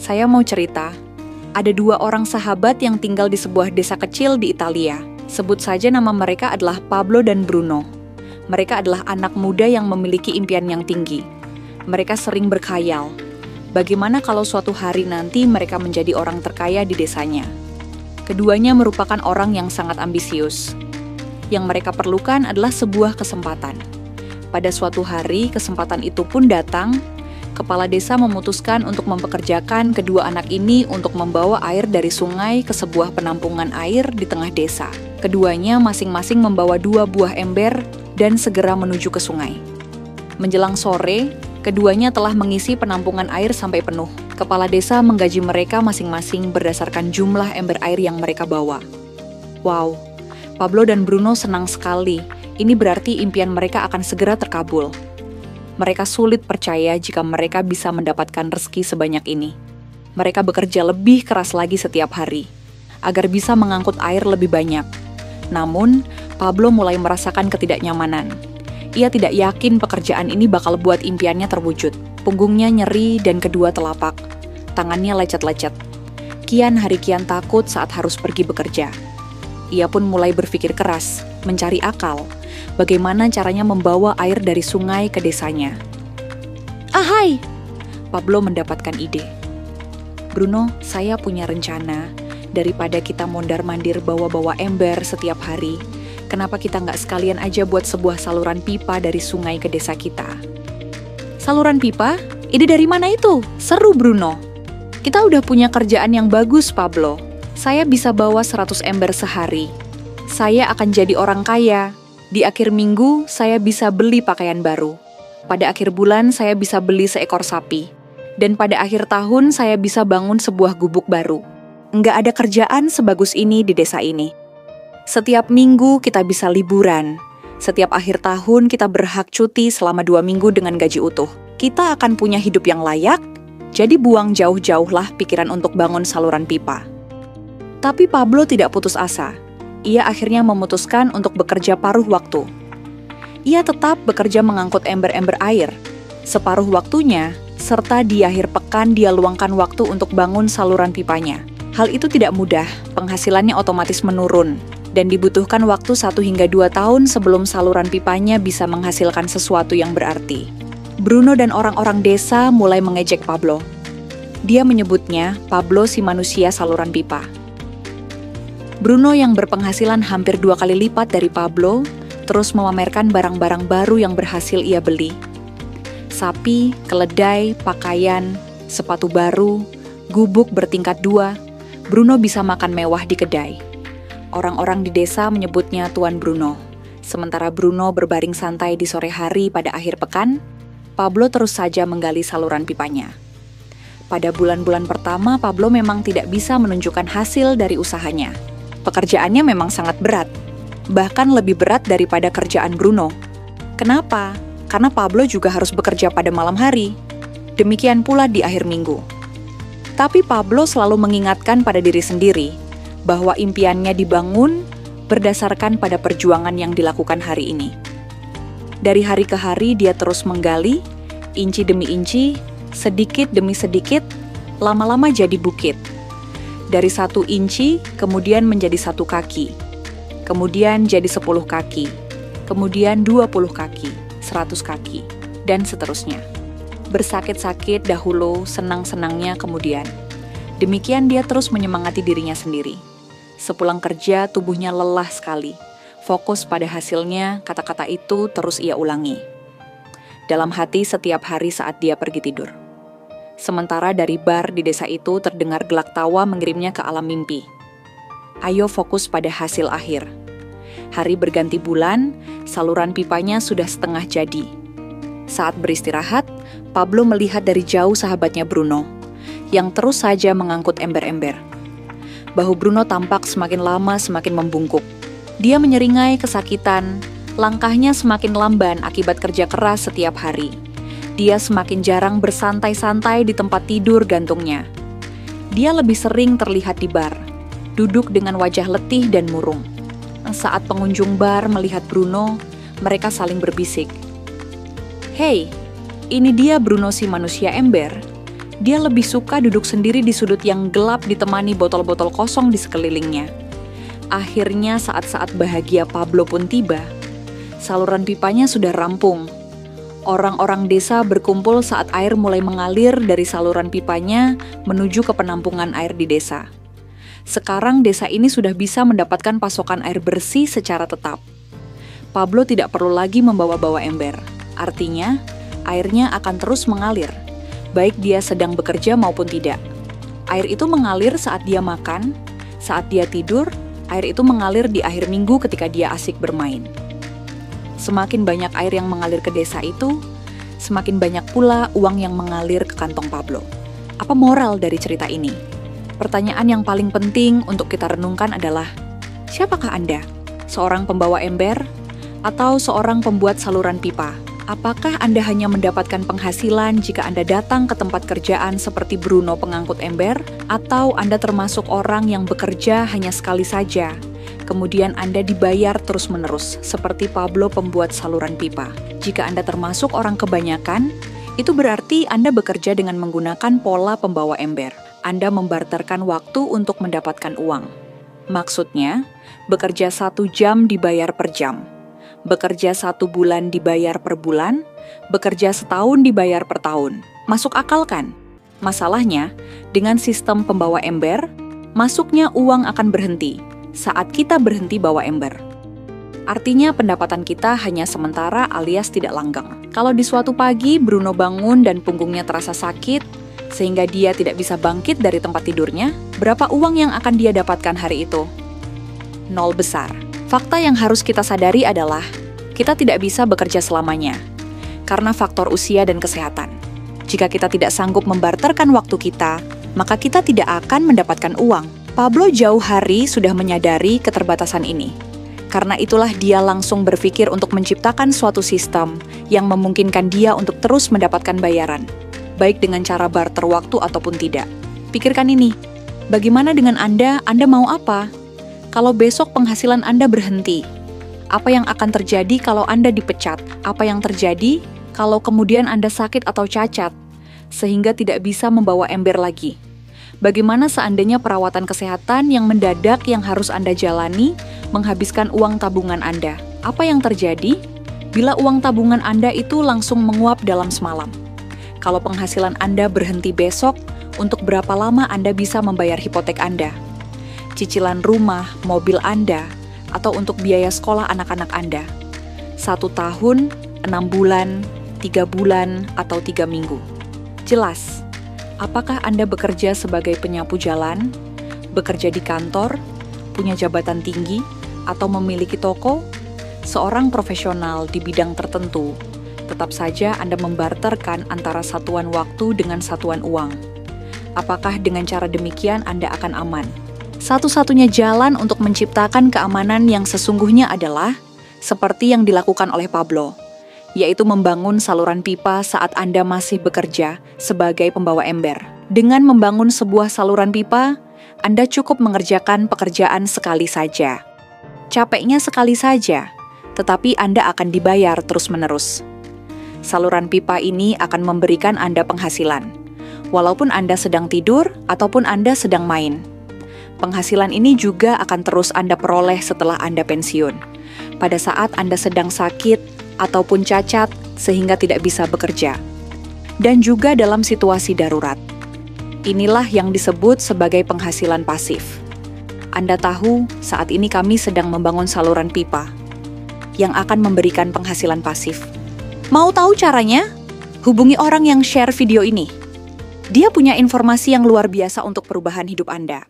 Saya mau cerita. Ada 2 orang sahabat yang tinggal di sebuah desa kecil di Italia. Sebut saja nama mereka adalah Pablo dan Bruno. Mereka adalah anak muda yang memiliki impian yang tinggi. Mereka sering berkhayal. Bagaimana kalau suatu hari nanti mereka menjadi orang terkaya di desanya? Keduanya merupakan orang yang sangat ambisius. Yang mereka perlukan adalah sebuah kesempatan. Pada suatu hari, kesempatan itu pun datang. Kepala desa memutuskan untuk mempekerjakan kedua anak ini untuk membawa air dari sungai ke sebuah penampungan air di tengah desa. Keduanya masing-masing membawa 2 buah ember dan segera menuju ke sungai. Menjelang sore, keduanya telah mengisi penampungan air sampai penuh. Kepala desa menggaji mereka masing-masing berdasarkan jumlah ember air yang mereka bawa. Wow, Pablo dan Bruno senang sekali. Ini berarti impian mereka akan segera terkabul. Mereka sulit percaya jika mereka bisa mendapatkan rezeki sebanyak ini. Mereka bekerja lebih keras lagi setiap hari, agar bisa mengangkut air lebih banyak. Namun, Pablo mulai merasakan ketidaknyamanan. Ia tidak yakin pekerjaan ini bakal buat impiannya terwujud. Punggungnya nyeri dan kedua telapak. Tangannya lecet-lecet. Kian hari kian takut saat harus pergi bekerja. Ia pun mulai berpikir keras, mencari akal. Bagaimana caranya membawa air dari sungai ke desanya. Ahai! Pablo mendapatkan ide. Bruno, saya punya rencana. Daripada kita mondar-mandir bawa-bawa ember setiap hari, kenapa kita nggak sekalian aja buat sebuah saluran pipa dari sungai ke desa kita? Saluran pipa? Ide dari mana itu? Seru Bruno. Kita udah punya kerjaan yang bagus, Pablo. Saya bisa bawa 100 ember sehari. Saya akan jadi orang kaya. Di akhir minggu, saya bisa beli pakaian baru. Pada akhir bulan, saya bisa beli seekor sapi. Dan pada akhir tahun, saya bisa bangun sebuah gubuk baru. Nggak ada kerjaan sebagus ini di desa ini. Setiap minggu, kita bisa liburan. Setiap akhir tahun, kita berhak cuti selama 2 minggu dengan gaji utuh. Kita akan punya hidup yang layak, jadi buang jauh-jauhlah pikiran untuk bangun saluran pipa. Tapi Pablo tidak putus asa. Ia akhirnya memutuskan untuk bekerja paruh waktu. Ia tetap bekerja mengangkut ember-ember air. Separuh waktunya, serta di akhir pekan dia luangkan waktu untuk bangun saluran pipanya. Hal itu tidak mudah, penghasilannya otomatis menurun, dan dibutuhkan waktu 1 hingga 2 tahun sebelum saluran pipanya bisa menghasilkan sesuatu yang berarti. Bruno dan orang-orang desa mulai mengejek Pablo. Dia menyebutnya Pablo si manusia saluran pipa. Bruno yang berpenghasilan hampir 2 kali lipat dari Pablo, terus memamerkan barang-barang baru yang berhasil ia beli. Sapi, keledai, pakaian, sepatu baru, gubuk bertingkat 2, Bruno bisa makan mewah di kedai. Orang-orang di desa menyebutnya Tuan Bruno. Sementara Bruno berbaring santai di sore hari pada akhir pekan, Pablo terus saja menggali saluran pipanya. Pada bulan-bulan pertama, Pablo memang tidak bisa menunjukkan hasil dari usahanya. Pekerjaannya memang sangat berat, bahkan lebih berat daripada kerjaan Bruno. Kenapa? Karena Pablo juga harus bekerja pada malam hari. Demikian pula di akhir minggu. Tapi Pablo selalu mengingatkan pada diri sendiri bahwa impiannya dibangun berdasarkan pada perjuangan yang dilakukan hari ini. Dari hari ke hari dia terus menggali, inci demi inci, sedikit demi sedikit, lama-lama jadi bukit. Dari 1 inci, kemudian menjadi 1 kaki. Kemudian jadi 10 kaki. Kemudian 20 kaki, 100 kaki, dan seterusnya. Bersakit-sakit dahulu, senang-senangnya kemudian. Demikian dia terus menyemangati dirinya sendiri. Sepulang kerja, tubuhnya lelah sekali. Fokus pada hasilnya, kata-kata itu terus ia ulangi. Dalam hati setiap hari saat dia pergi tidur. Sementara dari bar di desa itu terdengar gelak tawa mengirimnya ke alam mimpi. Ayo fokus pada hasil akhir. Hari berganti bulan, saluran pipanya sudah setengah jadi. Saat beristirahat, Pablo melihat dari jauh sahabatnya Bruno, yang terus saja mengangkut ember-ember. Bahu Bruno tampak semakin lama semakin membungkuk. Dia menyeringai kesakitan, langkahnya semakin lamban akibat kerja keras setiap hari. Dia semakin jarang bersantai-santai di tempat tidur gantungnya. Dia lebih sering terlihat di bar, duduk dengan wajah letih dan murung. Saat pengunjung bar melihat Bruno, mereka saling berbisik. Hei, ini dia Bruno si manusia ember. Dia lebih suka duduk sendiri di sudut yang gelap ditemani botol-botol kosong di sekelilingnya. Akhirnya saat-saat bahagia Pablo pun tiba. Saluran pipanya sudah rampung. Orang-orang desa berkumpul saat air mulai mengalir dari saluran pipanya menuju ke penampungan air di desa. Sekarang desa ini sudah bisa mendapatkan pasokan air bersih secara tetap. Pablo tidak perlu lagi membawa-bawa ember. Artinya, airnya akan terus mengalir, baik dia sedang bekerja maupun tidak. Air itu mengalir saat dia makan, saat dia tidur, air itu mengalir di akhir minggu ketika dia asik bermain. Semakin banyak air yang mengalir ke desa itu, semakin banyak pula uang yang mengalir ke kantong Pablo. Apa moral dari cerita ini? Pertanyaan yang paling penting untuk kita renungkan adalah, siapakah Anda? Seorang pembawa ember atau seorang pembuat saluran pipa? Apakah Anda hanya mendapatkan penghasilan jika Anda datang ke tempat kerjaan seperti Bruno pengangkut ember? Atau Anda termasuk orang yang bekerja hanya sekali saja, kemudian Anda dibayar terus-menerus, seperti Pablo pembuat saluran pipa? Jika Anda termasuk orang kebanyakan, itu berarti Anda bekerja dengan menggunakan pola pembawa ember. Anda membarterkan waktu untuk mendapatkan uang. Maksudnya, bekerja 1 jam dibayar per jam. Bekerja 1 bulan dibayar per bulan, bekerja setahun dibayar per tahun. Masuk akal kan? Masalahnya, dengan sistem pembawa ember, masuknya uang akan berhenti saat kita berhenti bawa ember. Artinya pendapatan kita hanya sementara alias tidak langgeng. Kalau di suatu pagi Bruno bangun dan punggungnya terasa sakit, sehingga dia tidak bisa bangkit dari tempat tidurnya, berapa uang yang akan dia dapatkan hari itu? 0 besar. Fakta yang harus kita sadari adalah, kita tidak bisa bekerja selamanya, karena faktor usia dan kesehatan. Jika kita tidak sanggup membarterkan waktu kita, maka kita tidak akan mendapatkan uang. Pablo jauh hari sudah menyadari keterbatasan ini. Karena itulah dia langsung berpikir untuk menciptakan suatu sistem yang memungkinkan dia untuk terus mendapatkan bayaran, baik dengan cara barter waktu ataupun tidak. Pikirkan ini, bagaimana dengan Anda? Anda mau apa? Kalau besok penghasilan Anda berhenti, apa yang akan terjadi kalau Anda dipecat? Apa yang terjadi kalau kemudian Anda sakit atau cacat, sehingga tidak bisa membawa ember lagi? Bagaimana seandainya perawatan kesehatan yang mendadak yang harus Anda jalani menghabiskan uang tabungan Anda? Apa yang terjadi bila uang tabungan Anda itu langsung menguap dalam semalam? Kalau penghasilan Anda berhenti besok, untuk berapa lama Anda bisa membayar hipotek Anda, cicilan rumah, mobil Anda, atau untuk biaya sekolah anak-anak Anda? 1 tahun, 6 bulan, 3 bulan, atau 3 minggu? Jelas, apakah Anda bekerja sebagai penyapu jalan, bekerja di kantor, punya jabatan tinggi, atau memiliki toko? Seorang profesional di bidang tertentu, tetap saja Anda membarterkan antara satuan waktu dengan satuan uang. Apakah dengan cara demikian Anda akan aman? Satu-satunya jalan untuk menciptakan keamanan yang sesungguhnya adalah seperti yang dilakukan oleh Pablo, yaitu membangun saluran pipa saat Anda masih bekerja sebagai pembawa ember. Dengan membangun sebuah saluran pipa, Anda cukup mengerjakan pekerjaan sekali saja. Capeknya sekali saja, tetapi Anda akan dibayar terus-menerus. Saluran pipa ini akan memberikan Anda penghasilan, walaupun Anda sedang tidur ataupun Anda sedang main. Penghasilan ini juga akan terus Anda peroleh setelah Anda pensiun, pada saat Anda sedang sakit ataupun cacat sehingga tidak bisa bekerja, dan juga dalam situasi darurat. Inilah yang disebut sebagai penghasilan pasif. Anda tahu, saat ini kami sedang membangun saluran pipa yang akan memberikan penghasilan pasif. Mau tahu caranya? Hubungi orang yang share video ini. Dia punya informasi yang luar biasa untuk perubahan hidup Anda.